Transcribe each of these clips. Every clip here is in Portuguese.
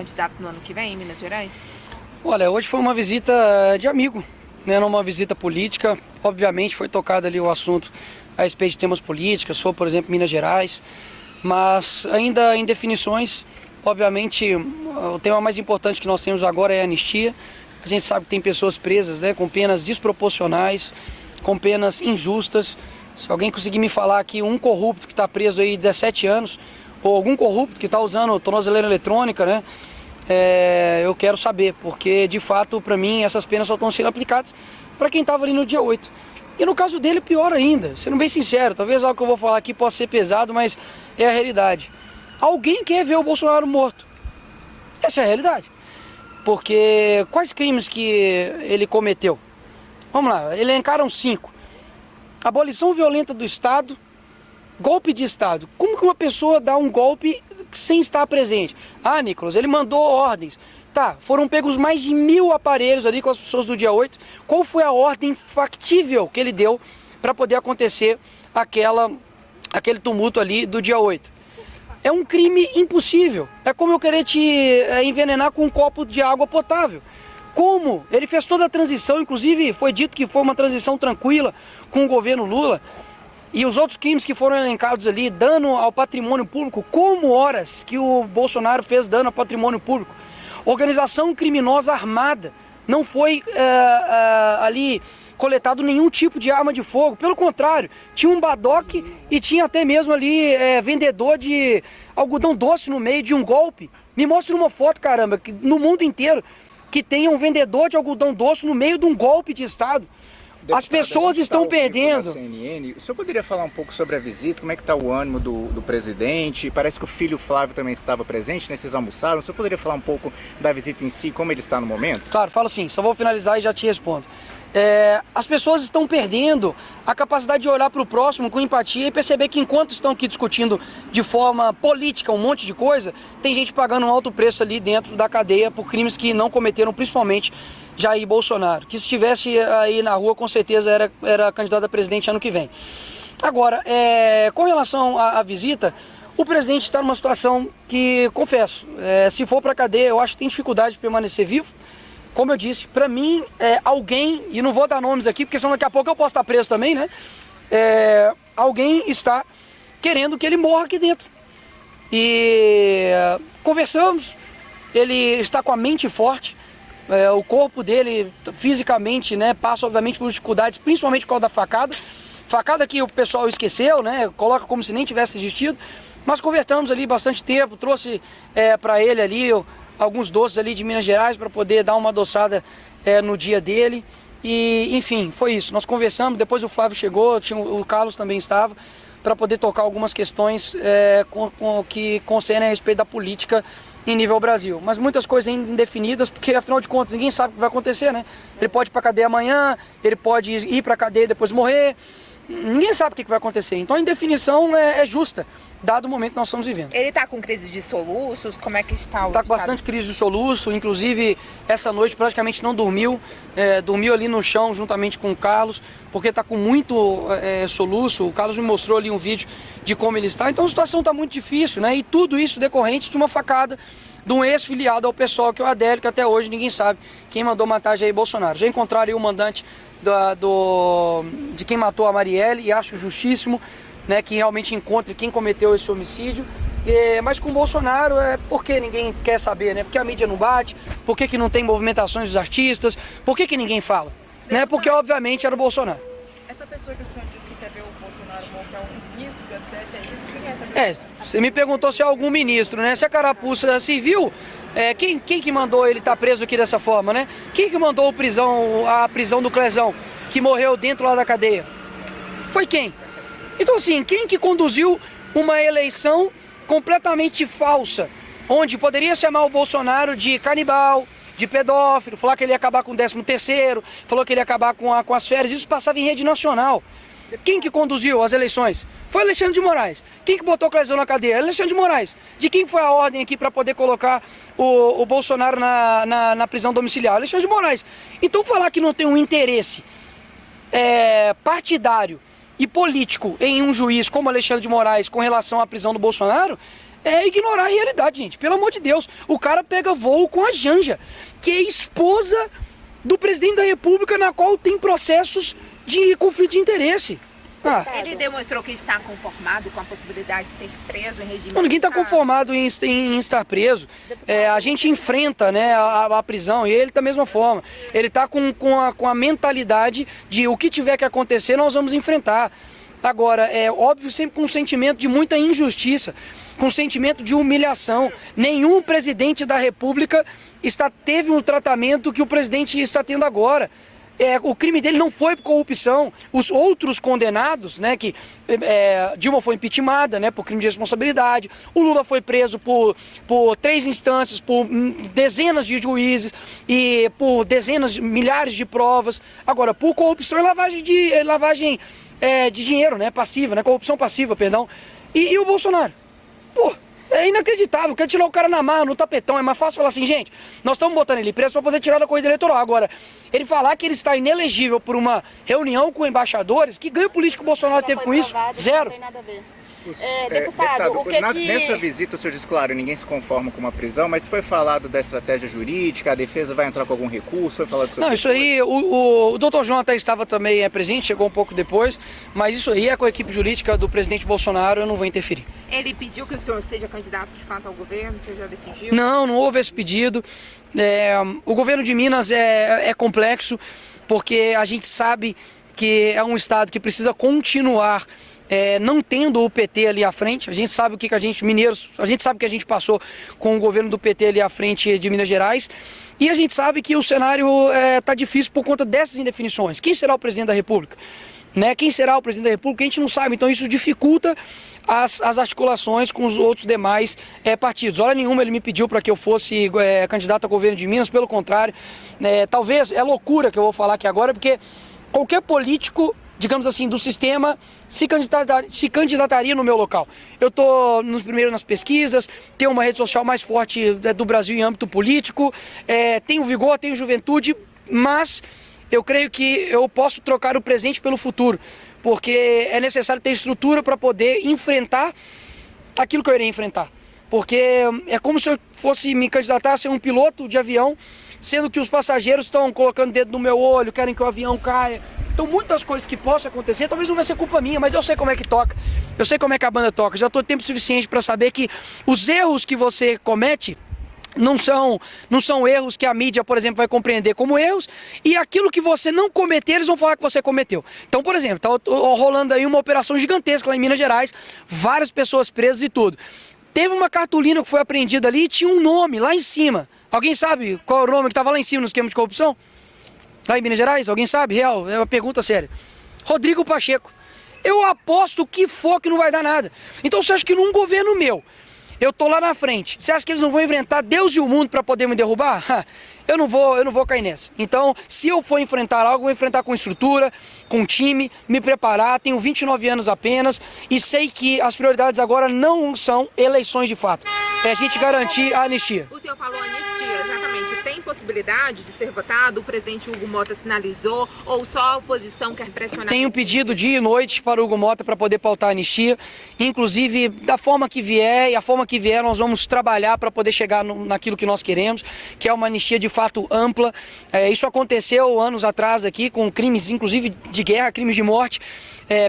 Candidato no ano que vem em Minas Gerais? Olha, hoje foi uma visita de amigo, né? Não uma visita política. Obviamente foi tocado ali o assunto a respeito de temas políticos, sobre, por exemplo, Minas Gerais, mas ainda em definições. Obviamente o tema mais importante que nós temos agora é a anistia. A gente sabe que tem pessoas presas, né, com penas desproporcionais, com penas injustas. Se alguém conseguir me falar que um corrupto que está preso aí 17 anos, ou algum corrupto que está usando tornozeleira eletrônica, né? Eu quero saber, porque de fato, para mim, essas penas só estão sendo aplicadas para quem estava ali no dia 8. E no caso dele, pior ainda, sendo bem sincero, talvez algo que eu vou falar aqui possa ser pesado, mas é a realidade. Alguém quer ver o Bolsonaro morto. Essa é a realidade. Porque quais crimes que ele cometeu? Vamos lá, elencaram 5. Abolição violenta do Estado, golpe de Estado. Como que uma pessoa dá um golpe sem estar presente? Ah, Nicolas, ele mandou ordens. Tá, foram pegos mais de 1000 aparelhos ali com as pessoas do dia 8. Qual foi a ordem factível que ele deu para poder acontecer aquele tumulto ali do dia 8? É um crime impossível. É como eu querer te envenenar com um copo de água potável. Como? Ele fez toda a transição, inclusive foi dito que foi uma transição tranquila com o governo Lula. E os outros crimes que foram elencados ali, dano ao patrimônio público, como horas que o Bolsonaro fez dano ao patrimônio público? Organização criminosa armada, não foi ali coletado nenhum tipo de arma de fogo, pelo contrário, tinha um badoque e tinha até mesmo ali vendedor de algodão doce no meio de um golpe. Me mostre uma foto, caramba, que no mundo inteiro que tenha um vendedor de algodão doce no meio de um golpe de Estado. As pessoas estão perdendo. CNN. O senhor poderia falar um pouco sobre a visita? Como é que está o ânimo do presidente? Parece que o filho Flávio também estava presente, né? Vocês almoçaram. O senhor poderia falar um pouco da visita em si, como ele está no momento? Claro, falo sim. Só vou finalizar e já te respondo. As pessoas estão perdendo a capacidade de olhar para o próximo com empatia e perceber que enquanto estão aqui discutindo de forma política um monte de coisa, tem gente pagando um alto preço ali dentro da cadeia por crimes que não cometeram, principalmente Jair Bolsonaro, que se estivesse aí na rua com certeza era candidato a presidente ano que vem. Agora, com relação à visita, o presidente está numa situação que, confesso, se for para a cadeia eu acho que tem dificuldade de permanecer vivo. Como eu disse, para mim, alguém, e não vou dar nomes aqui, porque senão daqui a pouco eu posso estar preso também, né? Alguém está querendo que ele morra aqui dentro. E conversamos, ele está com a mente forte, o corpo dele, fisicamente, né, passa obviamente por dificuldades, principalmente por causa da facada. Facada que o pessoal esqueceu, né? Coloca como se nem tivesse existido. Mas conversamos ali bastante tempo, trouxe para ele ali alguns doces ali de Minas Gerais para poder dar uma adoçada no dia dele. E enfim, foi isso. Nós conversamos, depois o Flávio chegou, o Carlos também estava, para poder tocar algumas questões que concernem a respeito da política em nível Brasil. Mas muitas coisas ainda indefinidas, porque afinal de contas ninguém sabe o que vai acontecer, né? Ele pode ir para a cadeia amanhã, ele pode ir para a cadeia e depois morrer. Ninguém sabe o que vai acontecer. Então a indefinição é justa, dado o momento que nós estamos vivendo. Ele está com crise de soluços? Como é que está o Está com bastante crise de soluço, inclusive essa noite praticamente não dormiu. Dormiu ali no chão juntamente com o Carlos, porque está com muito soluço. O Carlos me mostrou ali um vídeo de como ele está. Então a situação está muito difícil, né? E tudo isso decorrente de uma facada de um ex-filiado ao PSOL, que é o Adélio, que até hoje ninguém sabe quem mandou matar Jair Bolsonaro. Já encontraram aí o mandante de quem matou a Marielle e acho justíssimo, né, que realmente encontre quem cometeu esse homicídio. Mas com o Bolsonaro por que ninguém quer saber, né? Porque a mídia não bate, por que não tem movimentações dos artistas, por que ninguém fala? Né? Porque obviamente era o Bolsonaro. Essa pessoa que o senhor disse que quer ver o Bolsonaro morto é um ministro do STF, é isso? Quem é essa pessoa? Você me perguntou se é algum ministro, né? Se a carapuça civil, quem que mandou ele estar preso aqui dessa forma, né? Quem que mandou a prisão do Clezão, que morreu dentro lá da cadeia? Foi quem? Então assim, quem que conduziu uma eleição completamente falsa, onde poderia chamar o Bolsonaro de canibal, de pedófilo, falar que ele ia acabar com o 13º, falou que ele ia acabar com as férias, isso passava em rede nacional. Quem que conduziu as eleições? Foi Alexandre de Moraes. Quem que botou o Clezão na cadeia? Alexandre de Moraes. De quem foi a ordem aqui para poder colocar o Bolsonaro na prisão domiciliar? Alexandre de Moraes. Então falar que não tem um interesse partidário e político em um juiz como Alexandre de Moraes com relação à prisão do Bolsonaro é ignorar a realidade, gente. Pelo amor de Deus. O cara pega voo com a Janja, que é esposa do presidente da República, na qual tem processos de conflito de interesse. Ele demonstrou que está conformado com a possibilidade de ser preso em regime Ninguém está fechado. conformado em estar preso. A gente enfrenta, né, a prisão, e ele da mesma forma. Ele está com a mentalidade de o que tiver que acontecer, nós vamos enfrentar. Agora, é óbvio, sempre com um sentimento de muita injustiça, com um sentimento de humilhação. Nenhum presidente da República teve um tratamento que o presidente está tendo agora. O crime dele não foi por corrupção. Os outros condenados, né, que Dilma foi impeachmentada, né, por crime de responsabilidade, o Lula foi preso por 3 instâncias, por dezenas de juízes e por milhares de provas. Agora, por corrupção e lavagem de dinheiro, né, passiva, né, corrupção passiva, perdão. E o Bolsonaro? Pô, é inacreditável, quer tirar o cara na marra, no tapetão. É mais fácil falar assim, gente, nós estamos botando ele preso para poder tirar da corrida eleitoral. Agora, ele falar que ele está inelegível por uma reunião com embaixadores, que ganho político o Bolsonaro teve com isso? Zero. Não tem nada a ver. Deputado, o que nessa visita, o senhor disse, claro, ninguém se conforma com uma prisão, mas foi falado da estratégia jurídica, a defesa vai entrar com algum recurso, foi falado sobre Não, isso aí, o doutor João até estava também presente, chegou um pouco depois, mas isso aí é com a equipe jurídica do presidente Bolsonaro, eu não vou interferir. Ele pediu que o senhor seja candidato de fato ao governo, você já decidiu? Não houve esse pedido. O governo de Minas é complexo, porque a gente sabe que é um estado que precisa continuar não tendo o PT ali à frente. A gente sabe o que a gente, mineiros, a gente sabe o que a gente passou com o governo do PT ali à frente de Minas Gerais. E a gente sabe que o cenário está difícil por conta dessas indefinições. Quem será o presidente da República? Né? Quem será o presidente da República? A gente não sabe, então isso dificulta as articulações com os outros demais partidos. Hora nenhuma ele me pediu para que eu fosse candidato a governo de Minas, pelo contrário. Talvez, é loucura que eu vou falar aqui agora, porque qualquer político, digamos assim, do sistema se candidataria no meu local. Eu estou primeiro nas pesquisas, tenho uma rede social mais forte do Brasil em âmbito político, tenho vigor, tenho juventude, mas eu creio que eu posso trocar o presente pelo futuro, porque é necessário ter estrutura para poder enfrentar aquilo que eu irei enfrentar. Porque é como se eu fosse me candidatar a ser um piloto de avião, sendo que os passageiros estão colocando dedo no meu olho, querem que o avião caia. Então muitas coisas que possam acontecer, talvez não vai ser culpa minha, mas eu sei como é que toca, eu sei como é que a banda toca, já estou tempo suficiente para saber que os erros que você comete não são erros que a mídia, por exemplo, vai compreender como erros, e aquilo que você não cometer, eles vão falar que você cometeu. Então, por exemplo, está rolando aí uma operação gigantesca lá em Minas Gerais, várias pessoas presas e tudo. Teve uma cartolina que foi apreendida ali e tinha um nome lá em cima. Alguém sabe qual é o nome que estava lá em cima no esquema de corrupção? Lá em Minas Gerais? Alguém sabe? Real, é uma pergunta séria. Rodrigo Pacheco. Eu aposto que for que não vai dar nada. Então você acha que num governo meu, eu tô lá na frente, você acha que eles não vão enfrentar Deus e o mundo para poder me derrubar? Eu não vou cair nessa. Então, se eu for enfrentar algo, eu vou enfrentar com estrutura, com time, me preparar. Tenho 29 anos apenas e sei que as prioridades agora não são eleições de fato. É a gente garantir a anistia. O senhor falou anistia, exatamente. Tem possibilidade de ser votado? O presidente Hugo Mota sinalizou ou só a oposição quer pressionar? Tenho pedido dia e noite para o Hugo Mota para poder pautar a anistia. Inclusive, da forma que vier, e a forma que vier, nós vamos trabalhar para poder chegar naquilo que nós queremos, que é uma anistia de fato ampla. Isso aconteceu anos atrás aqui com crimes, inclusive de guerra, crimes de morte,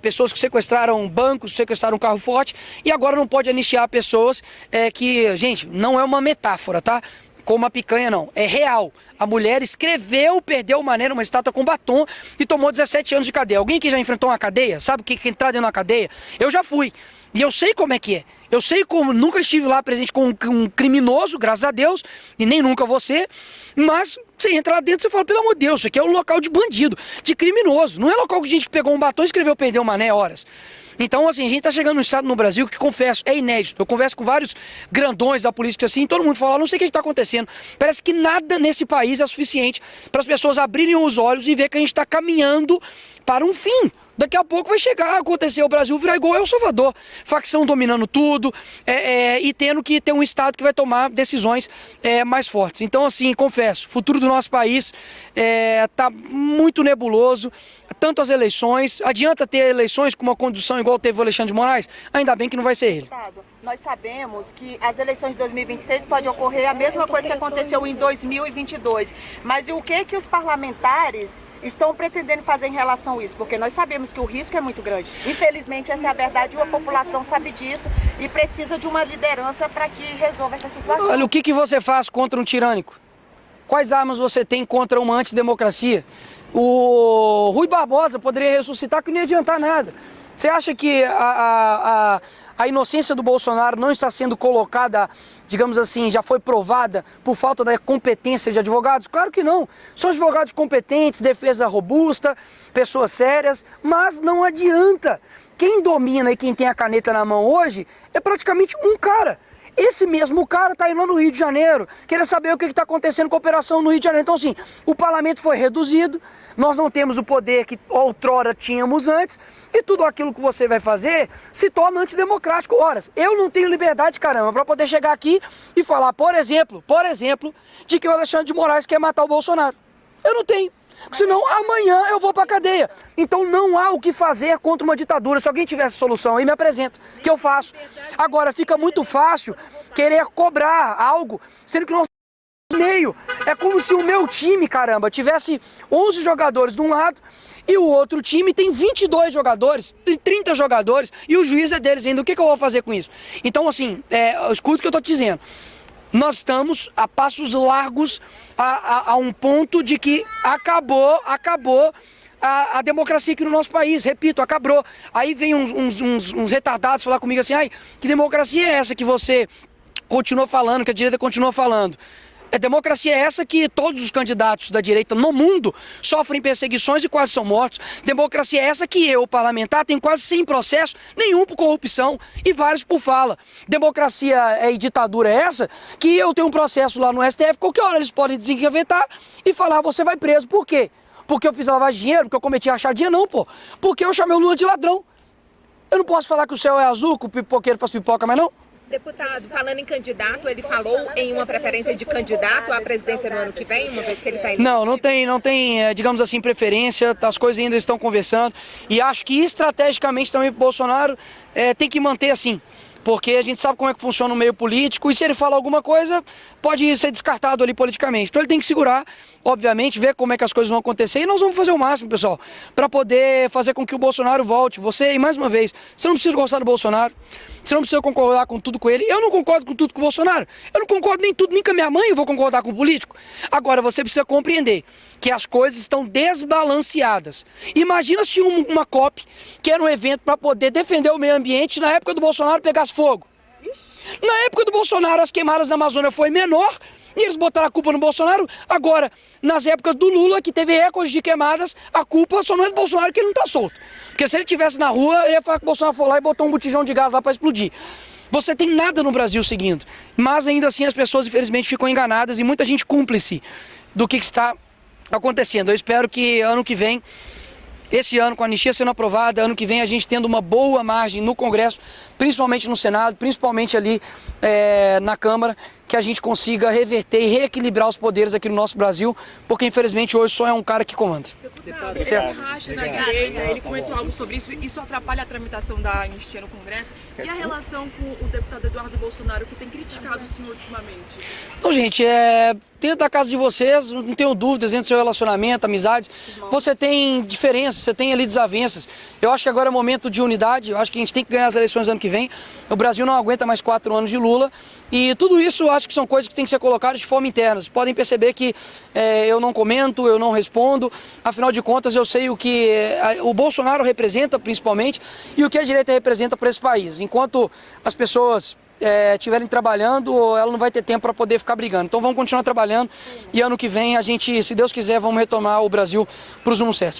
pessoas que sequestraram bancos, sequestraram um carro forte, e agora não pode anistiar pessoas que, gente, não é uma metáfora, tá? Como a picanha não, é real. A mulher escreveu, perdeu o mané numa estátua com batom e tomou 17 anos de cadeia. Alguém que já enfrentou uma cadeia, sabe o que é entrar dentro de uma cadeia? Eu já fui, e eu sei como é que é. Eu sei como, nunca estive lá presente com um criminoso, graças a Deus, e nem nunca você, mas você entra lá dentro e você fala, pelo amor de Deus, isso aqui é um local de bandido, de criminoso, não é local de gente que pegou um batom e escreveu perdeu o mané horas. Então, assim, a gente tá chegando num estado no Brasil que, confesso, é inédito. Eu converso com vários grandões da política assim, todo mundo fala, não sei o que tá acontecendo. Parece que nada nesse país é suficiente para as pessoas abrirem os olhos e ver que a gente tá caminhando para um fim. Daqui a pouco vai chegar a acontecer o Brasil virar igual El Salvador. Facção dominando tudo e tendo que ter um Estado que vai tomar decisões mais fortes. Então, assim, confesso, o futuro do nosso país está muito nebuloso. Tanto as eleições, adianta ter eleições com uma condução igual teve o Alexandre de Moraes? Ainda bem que não vai ser ele. nós sabemos que as eleições de 2026 pode ocorrer a mesma coisa que aconteceu em 2022. Mas e o que os parlamentares estão pretendendo fazer em relação a isso? Porque nós sabemos que o risco é muito grande. Infelizmente, essa é a verdade e a população sabe disso e precisa de uma liderança para que resolva essa situação. Olha, o que você faz contra um tirânico? Quais armas você tem contra uma antidemocracia? O Rui Barbosa poderia ressuscitar que não ia adiantar nada. Você acha que a inocência do Bolsonaro não está sendo colocada, digamos assim, já foi provada por falta da competência de advogados? Claro que não. São advogados competentes, defesa robusta, pessoas sérias, mas não adianta. Quem domina e quem tem a caneta na mão hoje é praticamente um cara. Esse mesmo cara está indo lá no Rio de Janeiro, querer saber o que está acontecendo com a operação no Rio de Janeiro. Então, assim, o parlamento foi reduzido, nós não temos o poder que outrora tínhamos antes, e tudo aquilo que você vai fazer se torna antidemocrático. Ora, eu não tenho liberdade, caramba, para poder chegar aqui e falar, por exemplo, de que o Alexandre de Moraes quer matar o Bolsonaro. Eu não tenho. Senão amanhã eu vou pra cadeia. Então não há o que fazer contra uma ditadura. Se alguém tivesse solução aí, me apresenta, que eu faço. Agora, fica muito fácil querer cobrar algo, sendo que nós meio. É como se o meu time, caramba, tivesse 11 jogadores de um lado e o outro time tem 22 jogadores, tem 30 jogadores e o juiz é deles ainda. O que eu vou fazer com isso? Então, assim, escuta o que eu tô te dizendo. Nós estamos a passos largos a um ponto de que acabou a democracia aqui no nosso país. Repito, acabou. Aí vem uns retardados falar comigo assim, ai, que democracia é essa que você continua falando, que a direita continua falando? A democracia é essa que todos os candidatos da direita no mundo sofrem perseguições e quase são mortos. Democracia é essa que eu, parlamentar, tenho quase 100 processos, nenhum por corrupção e vários por fala. Democracia e ditadura é essa que eu tenho um processo lá no STF, qualquer hora eles podem desengavetar e falar, você vai preso. Por quê? Porque eu fiz lavagem de dinheiro, porque eu cometi rachadinha? Não, pô. Porque eu chamei o Lula de ladrão. Eu não posso falar que o céu é azul, que o pipoqueiro faz pipoca, mas não. Deputado, falando em candidato, ele falou em uma preferência de candidato à presidência no ano que vem, uma vez que ele está eleito? Não tem, digamos assim, preferência, as coisas ainda estão conversando e acho que estrategicamente também o Bolsonaro tem que manter assim. Porque a gente sabe como é que funciona o meio político e se ele falar alguma coisa, pode ser descartado ali politicamente. Então ele tem que segurar, obviamente, ver como é que as coisas vão acontecer e nós vamos fazer o máximo, pessoal, para poder fazer com que o Bolsonaro volte. Você, e mais uma vez, você não precisa gostar do Bolsonaro, você não precisa concordar com tudo com ele. Eu não concordo com tudo com o Bolsonaro, eu não concordo nem tudo, nem com a minha mãe eu vou concordar com o político. Agora, você precisa compreender que as coisas estão desbalanceadas. Imagina se uma COP, que era um evento para poder defender o meio ambiente, na época do Bolsonaro pegasse fogo. Na época do Bolsonaro, as queimadas na Amazônia foi menor e eles botaram a culpa no Bolsonaro. Agora, nas épocas do Lula, que teve recordes de queimadas, a culpa só não é do Bolsonaro, que ele não está solto. Porque se ele estivesse na rua, ele ia falar que o Bolsonaro foi lá e botou um botijão de gás lá para explodir. Você tem nada no Brasil seguindo. Mas ainda assim as pessoas, infelizmente, ficam enganadas e muita gente cúmplice do que está acontecendo. Eu espero que ano que vem, esse ano com a anistia sendo aprovada, ano que vem a gente tendo uma boa margem no Congresso, principalmente no Senado, principalmente ali na Câmara, que a gente consiga reverter e reequilibrar os poderes aqui no nosso Brasil, porque infelizmente hoje só é um cara que comanda. Deputado, certo? Racha na direita, ele comentou algo sobre isso atrapalha a tramitação da anistia no Congresso e a relação com o deputado Eduardo Bolsonaro, que tem criticado o senhor ultimamente? Então, gente, dentro da casa de vocês, não tenho dúvidas, dentro do seu relacionamento, amizades, você tem diferenças, você tem ali desavenças. Eu acho que agora é momento de unidade, eu acho que a gente tem que ganhar as eleições ano que vem. O Brasil não aguenta mais 4 anos de Lula e tudo isso eu acho que são coisas que tem que ser colocadas de forma interna. Vocês podem perceber que eu não comento, eu não respondo, afinal de contas eu sei o que o Bolsonaro representa principalmente e o que a direita representa para esse país. Enquanto as pessoas estiverem trabalhando, ela não vai ter tempo para poder ficar brigando. Então vamos continuar trabalhando e ano que vem a gente, se Deus quiser, vamos retomar o Brasil para os rumos certos.